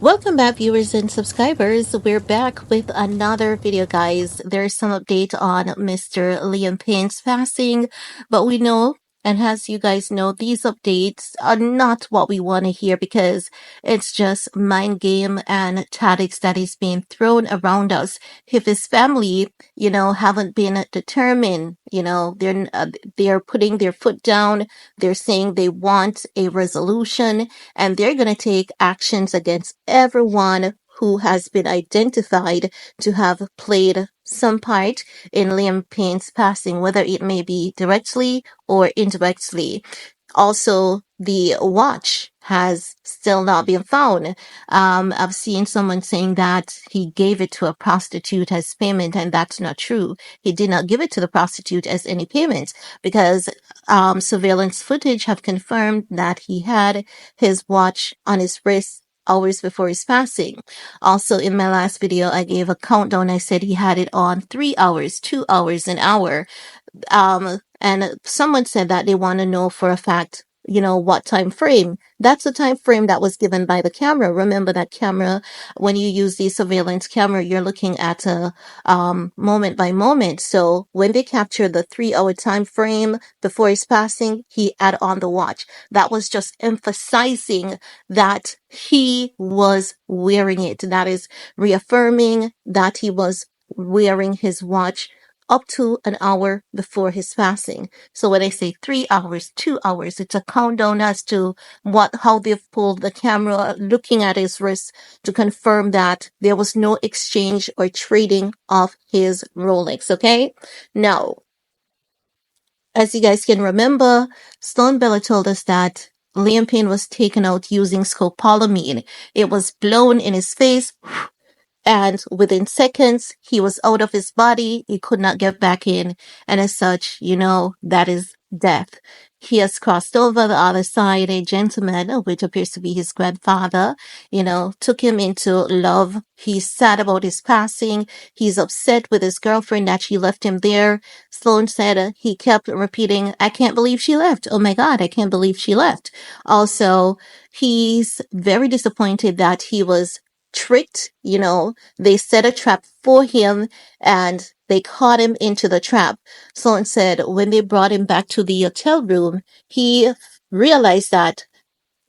Welcome back, viewers and subscribers. We're back with another video, guys. There's some update on Mr. Liam Payne's passing, but we know, and as you guys know, these updates are not what we want to hear because it's just mind game and tactics that is being thrown around us. If his family, haven't been determined, they're putting their foot down. They're saying they want a resolution and they're going to take actions against everyone who has been identified to have played some part in Liam Payne's passing, whether it may be directly or indirectly. Also, the watch has still not been found. I've seen someone saying that he gave it to a prostitute as payment, and that's not true. He did not give it to the prostitute as any payment because surveillance footage have confirmed that he had his watch on his wrist hours before his passing. Also, in my last video, I gave a countdown. I said he had it on 3 hours, 2 hours, an hour. And someone said that they want to know for a fact, what time frame. That's the time frame that was given by the camera. Remember that camera, when you use the surveillance camera, you're looking at a moment by moment. So when they captured the 3 hour time frame before his passing, he had on the watch. That was just emphasizing that he was wearing it. That is reaffirming that he was wearing his watch up to an hour before his passing. So when I say 3 hours, 2 hours, it's a countdown as to how they've pulled the camera looking at his wrist to confirm that there was no exchange or trading of his Rolex. Okay. Now, as you guys can remember, Stone Bella told us that Liam Payne was taken out using scopolamine. It was blown in his face and within seconds, he was out of his body. He could not get back in. And as such, that is death. He has crossed over the other side. A gentleman, which appears to be his grandfather, took him into love. He's sad about his passing. He's upset with his girlfriend that she left him there. Sloan said he kept repeating, I can't believe she left. Oh my God, I can't believe she left. Also, he's very disappointed that he was tricked. They set a trap for him and they caught him into the trap. Sloan said when they brought him back to the hotel room, he realized that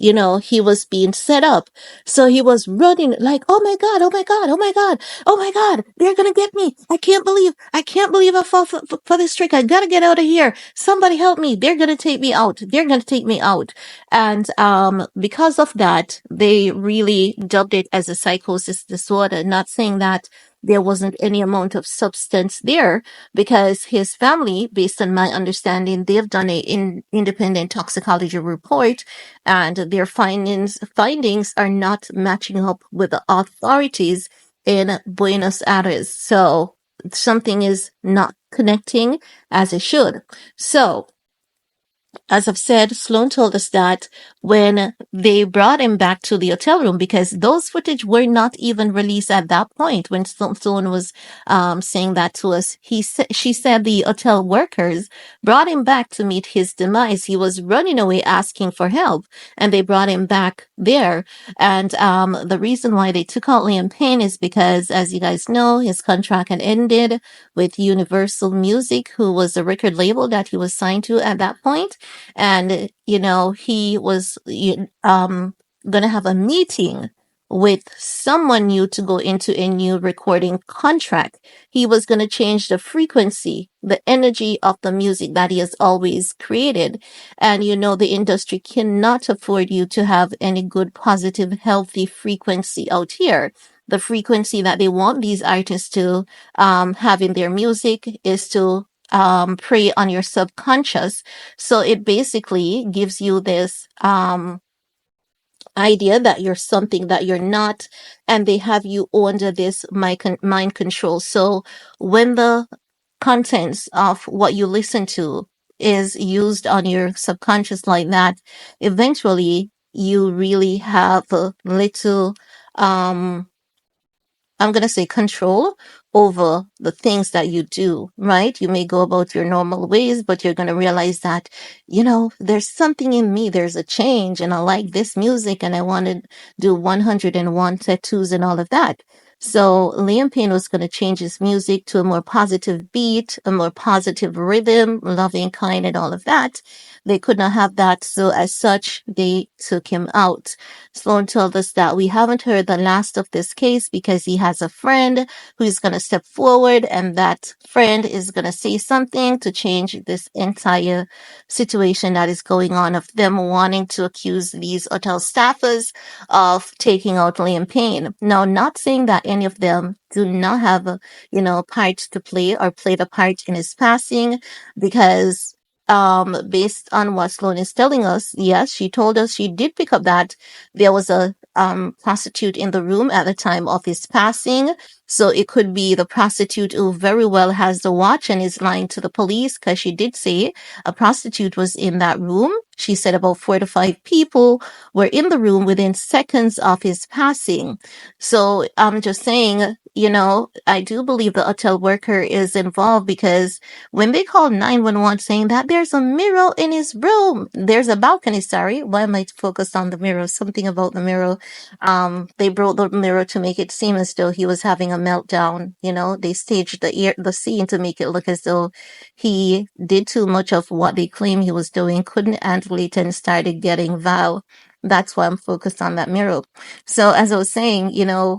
he was being set up. So he was running like, oh my God, oh my God, oh my God, oh my God, they're going to get me. I can't believe I fall for this trick. I got to get out of here. Somebody help me. They're going to take me out. They're going to take me out. And, because of that, they really dubbed it as a psychosis disorder, not saying that there wasn't any amount of substance there because his family, based on my understanding, they've done a independent toxicology report and their findings are not matching up with the authorities in Buenos Aires. So something is not connecting as it should. So as I've said, Sloan told us that when they brought him back to the hotel room, because those footage were not even released at that point when Sloan was saying that to us, she said the hotel workers brought him back to meet his demise. He was running away asking for help, and they brought him back there. And the reason why they took out Liam Payne is because, as you guys know, his contract had ended with Universal Music, who was a record label that he was signed to at that point. And, he was going to have a meeting with someone new to go into a new recording contract. He was going to change the frequency, the energy of the music that he has always created. And, the industry cannot afford you to have any good, positive, healthy frequency out here. The frequency that they want these artists to have in their music is to prey on your subconscious. So it basically gives you this idea that you're something that you're not, and they have you under this mind control. So when the contents of what you listen to is used on your subconscious like that, eventually you really have a little I'm going to say control over the things that you do, right? You may go about your normal ways, but you're going to realize that, there's something in me, there's a change, and I like this music, and I want to do 101 tattoos and all of that. So Liam Payne was going to change his music to a more positive beat, a more positive rhythm, loving, kind, and all of that. They could not have that, so as such, they took him out. Sloan told us that we haven't heard the last of this case because he has a friend who's going to step forward, and that friend is going to say something to change this entire situation that is going on of them wanting to accuse these hotel staffers of taking out Liam Payne. Now, not saying that any of them do not have a, part to play or played a part in his passing, because based on what Sloan is telling us, yes, she told us she did pick up that there was a prostitute in the room at the time of his passing. So it could be the prostitute who very well has the watch and is lying to the police, because she did say a prostitute was in that room. She said about 4 to 5 people were in the room within seconds of his passing. So I'm just saying, I do believe the hotel worker is involved, because when they called 911 saying that there's a mirror in his room, there's a balcony, sorry. Why am I focused on the mirror? Something about the mirror. They broke the mirror to make it seem as though he was having a meltdown. They staged the scene to make it look as though he did too much of what they claim he was doing, couldn't handle it, and started getting vile. That's why I'm focused on that mirror. So as I was saying,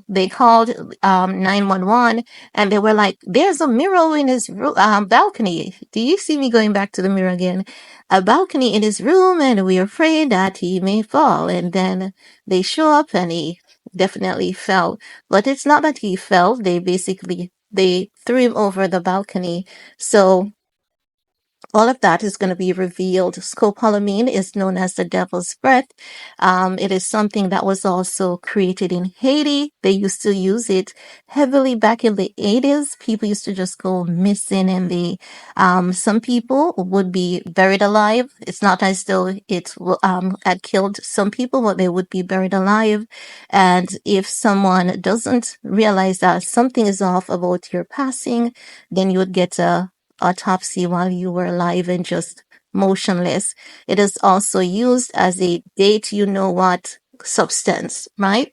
they called 911, and they were like, there's a mirror in his balcony. Do you see me going back to the mirror again? A balcony in his room, and we're afraid that he may fall. And then they show up, and he definitely fell. But it's not that he fell. They threw him over the balcony. So all of that is going to be revealed. Scopolamine is known as the devil's breath. It is something that was also created in Haiti. They used to use it heavily back in the 80s. People used to just go missing, and some people would be buried alive. It's not as though it had killed some people, but they would be buried alive. And if someone doesn't realize that something is off about your passing, then you would get a autopsy while you were alive and just motionless. It is also used as a date you know what substance, right?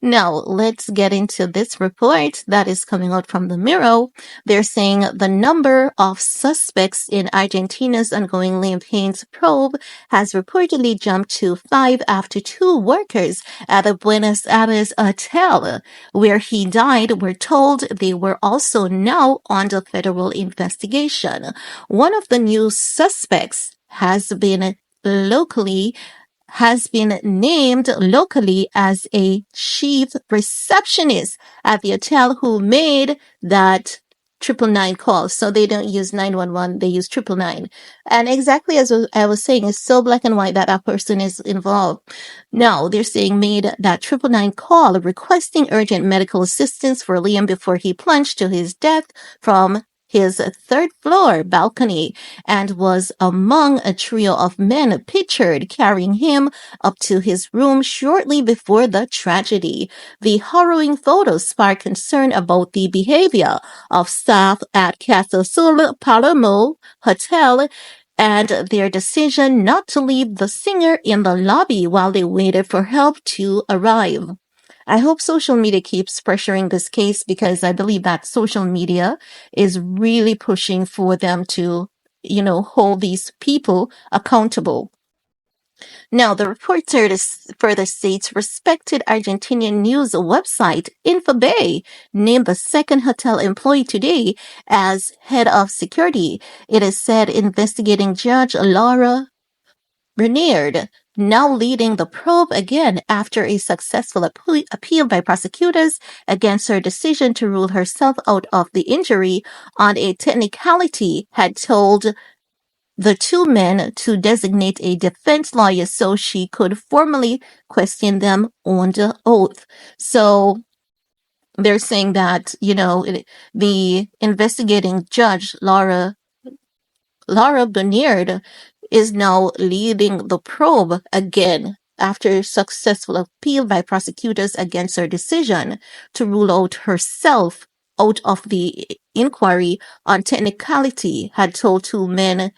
Now, let's get into this report that is coming out from the Mirror. They're saying the number of suspects in Argentina's ongoing Liam Payne's probe has reportedly jumped to 5 after 2 workers at the Buenos Aires hotel where he died were told they were also now under federal investigation. One of the new suspects has been named locally as a chief receptionist at the hotel who made that 999 call. So they don't use 911, they use 999. And exactly as I was saying, it's so black and white that that person is involved. Now, they're saying made that 999 call requesting urgent medical assistance for Liam before he plunged to his death from his third floor balcony, and was among a trio of men pictured carrying him up to his room shortly before the tragedy. The harrowing photos sparked concern about the behavior of staff at Casa Sul Palermo Hotel and their decision not to leave the singer in the lobby while they waited for help to arrive. I hope social media keeps pressuring this case, because I believe that social media is really pushing for them to, hold these people accountable. Now, the report further states respected Argentinian news website Infobay named the second hotel employee today as head of security. It is said investigating Judge Laura Bernard, now leading the probe again after a successful appeal by prosecutors against her decision to rule herself out of the injury on a technicality, had told the 2 men to designate a defense lawyer so she could formally question them under oath. So they're saying that, the investigating judge, Laura Bernard, is now leading the probe again after successful appeal by prosecutors against her decision to rule out herself out of the inquiry on technicality, had told the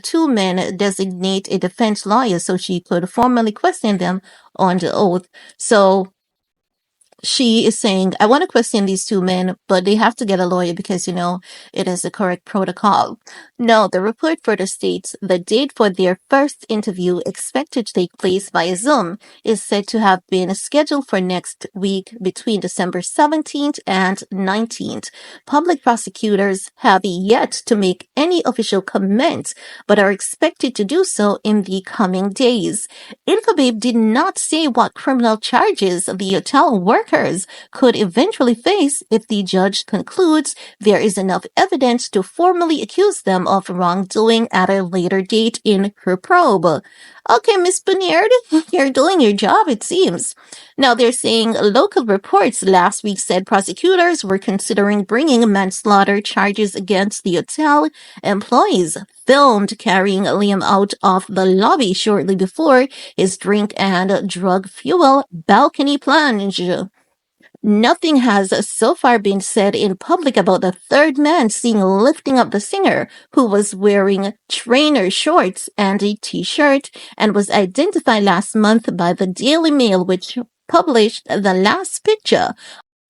two men designate a defense lawyer so she could formally question them on the oath. So she is saying, I want to question these two men, but they have to get a lawyer because, it is the correct protocol. No, the report further states the date for their first interview, expected to take place via Zoom, is said to have been scheduled for next week between December 17th and 19th. Public prosecutors have yet to make any official comments, but are expected to do so in the coming days. Infobabe did not say what criminal charges the hotel workers could eventually face if the judge concludes there is enough evidence to formally accuse them of wrongdoing at a later date in her probe. Okay, Miss Bernard, you're doing your job, it seems. Now they're saying local reports last week said prosecutors were considering bringing manslaughter charges against the hotel employees filmed carrying Liam out of the lobby shortly before his drink and drug fuel balcony plunge. Nothing has so far been said in public about the third man seen lifting up the singer, who was wearing trainer shorts and a t-shirt and was identified last month by the Daily Mail, which published the last picture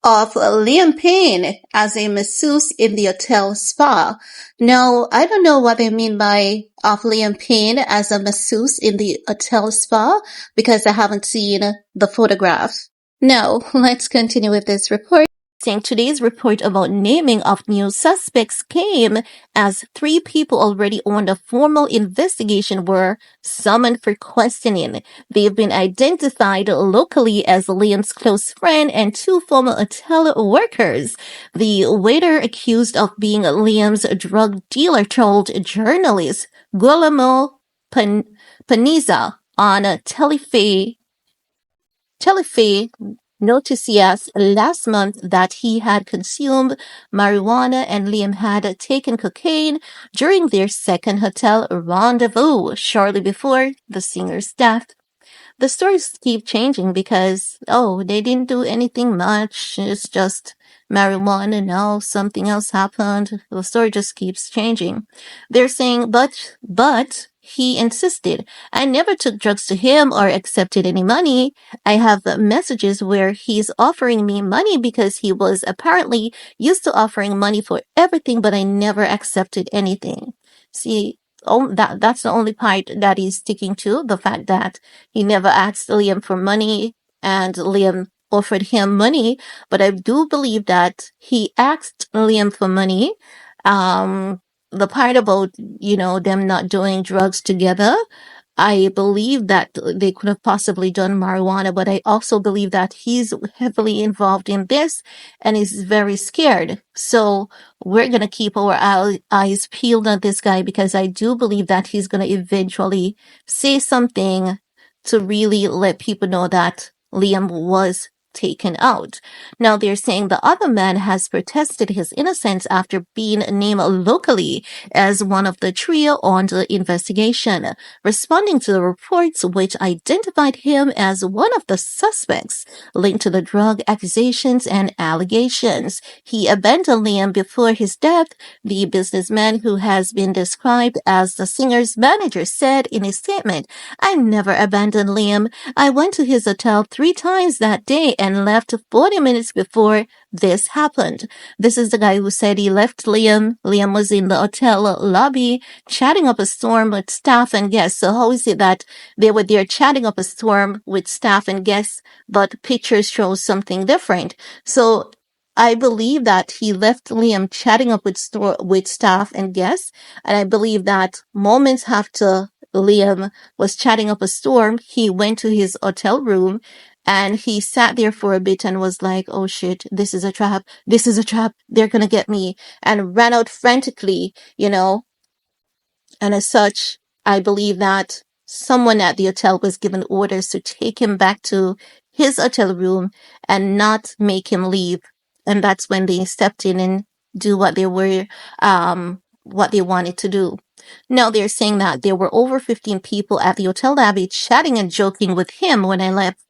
of Liam Payne as a masseuse in the hotel spa. Now, I don't know what they mean by of Liam Payne as a masseuse in the hotel spa because I haven't seen the photograph. Now, let's continue with this report. Saying today's report about naming of new suspects came as 3 people already on a formal investigation were summoned for questioning. They've been identified locally as Liam's close friend and 2 former hotel workers. The waiter accused of being Liam's drug dealer told journalist Guillermo Paniza on Telefe Noticias last month that he had consumed marijuana and Liam had taken cocaine during their second hotel rendezvous shortly before the singer's death. The stories keep changing because, they didn't do anything much. It's just marijuana. Now something else happened. The story just keeps changing. They're saying, but he insisted, I never took drugs to him or accepted any money. I have messages where he's offering me money because he was apparently used to offering money for everything, but I never accepted anything. See, that's the only part that he's sticking to, the fact that he never asked Liam for money and Liam offered him money, but I do believe that he asked Liam for money. The part about, them not doing drugs together, I believe that they could have possibly done marijuana, but I also believe that he's heavily involved in this and is very scared. So we're going to keep our eyes peeled on this guy because I do believe that he's going to eventually say something to really let people know that Liam was taken out. Now they're saying the other man has protested his innocence after being named locally as one of the trio on the investigation, responding to the reports which identified him as one of the suspects linked to the drug accusations and allegations. He abandoned Liam before his death, the businessman who has been described as the singer's manager said in a statement. I never abandoned Liam. I went to his hotel 3 times that day and left 40 minutes before this happened. This is the guy who said he left Liam. Liam was in the hotel lobby chatting up a storm with staff and guests. So how is it that they were there chatting up a storm with staff and guests, but pictures show something different? So I believe that he left Liam chatting up with staff and guests, and I believe that moments after Liam was chatting up a storm, he went to his hotel room and he sat there for a bit and was like, oh shit, this is a trap. This is a trap. They're going to get me. And ran out frantically, And as such, I believe that someone at the hotel was given orders to take him back to his hotel room and not make him leave. And that's when they stepped in and do what they wanted to do. Now they're saying that there were over 15 people at the hotel lobby chatting and joking with him when I left.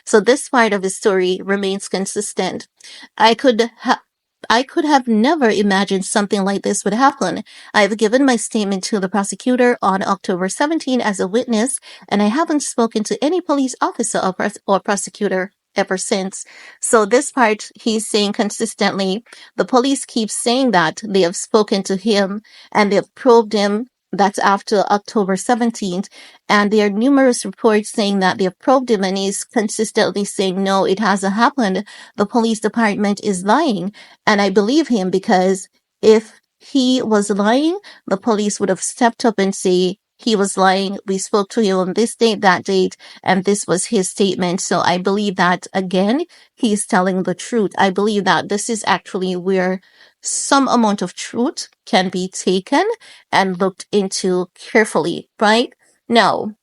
So this part of the story remains consistent. I could ha- I could have never imagined something like this would happen. I have given my statement to the prosecutor on October 17 as a witness, and I haven't spoken to any police officer or prosecutor ever since. So this part, he's saying consistently, the police keep saying that they have spoken to him and they've probed him. That's after October 17th. And there are numerous reports saying that they've probed him and he's consistently saying, no, it hasn't happened. The police department is lying. And I believe him because if he was lying, the police would have stepped up and say he was lying. We spoke to him on this date, that date, and this was his statement. So I believe that again, he's telling the truth. I believe that this is actually where some amount of truth can be taken and looked into carefully, right? Now,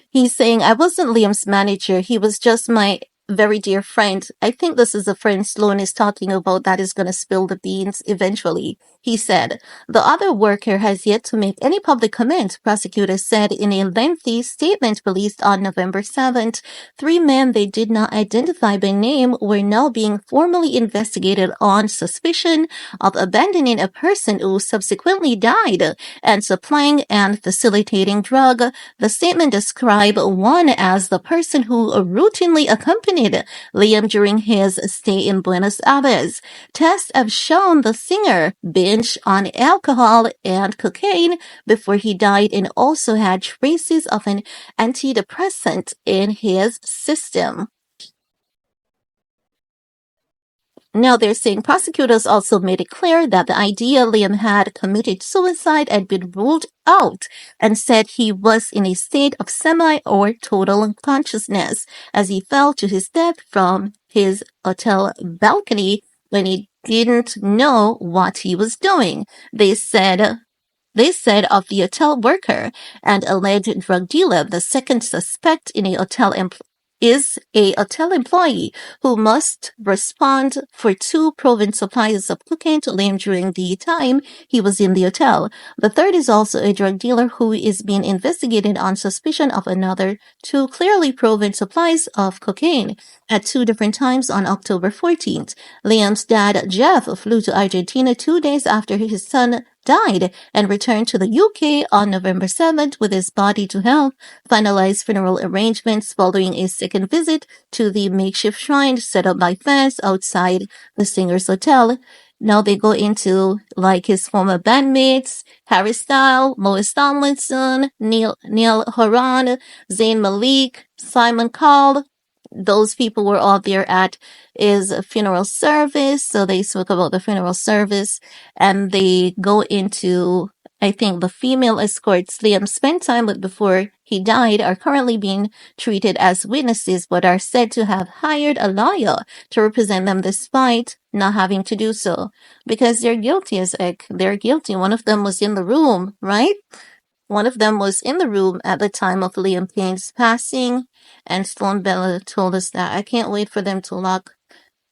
he's saying, I wasn't Liam's manager. He was just my very dear friend. I think this is a friend Sloan is talking about that is going to spill the beans eventually. He said, the other worker has yet to make any public comment, prosecutor said in a lengthy statement released on November 7th. Three men they did not identify by name were now being formally investigated on suspicion of abandoning a person who subsequently died and supplying and facilitating drug. The statement described one as the person who routinely accompanied Liam during his stay in Buenos Aires. Tests have shown the singer binged on alcohol and cocaine before he died and also had traces of an antidepressant in his system. Now they're saying prosecutors also made it clear that the idea Liam had committed suicide had been ruled out and said he was in a state of semi or total unconsciousness as he fell to his death from his hotel balcony when he didn't know what he was doing. They said of the hotel worker and alleged drug dealer, the second suspect in a hotel is a hotel employee who must respond for two proven supplies of cocaine to Liam during the time he was in the hotel. The third is also a drug dealer who is being investigated on suspicion of another two clearly proven supplies of cocaine at two different times on October 14th. Liam's dad, Jeff, flew to Argentina 2 days after his son died and returned to the UK on November 7th with his body to help finalize funeral arrangements following a second visit to the makeshift shrine set up by fans outside the singer's hotel. Now they go into like his former bandmates, Harry Styles, Lois Tomlinson, Neil Horan, Zayn Malik, Simon Cowell. Those people were all there at his funeral service. So they spoke about the funeral service and they go into, I think, the female escorts Liam spent time with before he died are currently being treated as witnesses but are said to have hired a lawyer to represent them despite not having to do so because they're guilty as heck. They're guilty. One of them was in the room, right? One of them was in the room at the time of Liam Payne's passing, and Sloan Bella told us that I can't wait for them to lock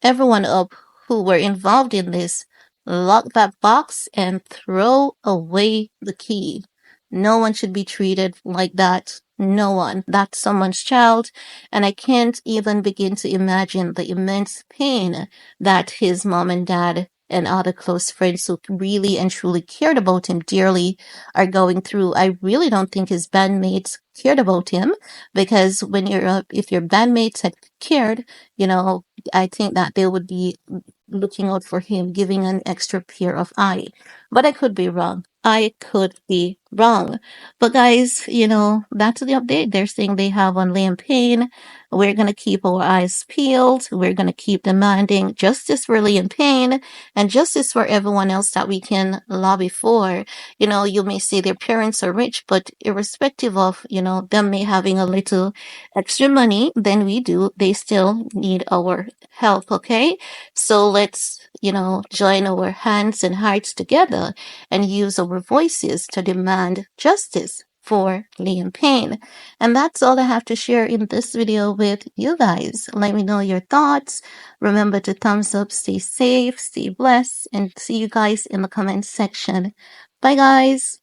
everyone up who were involved in this. Lock that box and throw away the key. No one should be treated like that. No one. That's someone's child. And I can't even begin to imagine the immense pain that his mom and dad and other close friends who really and truly cared about him dearly are going through. I really don't think his bandmates cared about him because if your bandmates had cared, I think that they would be looking out for him, giving an extra pair of eye. But I could be wrong. I could be wrong. But guys, that's the update they're saying they have on Liam Payne. We're going to keep our eyes peeled. We're going to keep demanding justice for Liam Payne and justice for everyone else that we can lobby for. You may say their parents are rich, but irrespective of, them may having a little extra money than we do, they still need our help, okay? So let's, join our hands and hearts together and use our voices to demand justice for Liam Payne. And that's all I have to share in this video with you guys. Let me know your thoughts. Remember to thumbs up, stay safe, stay blessed, and see you guys in the comment section. Bye guys.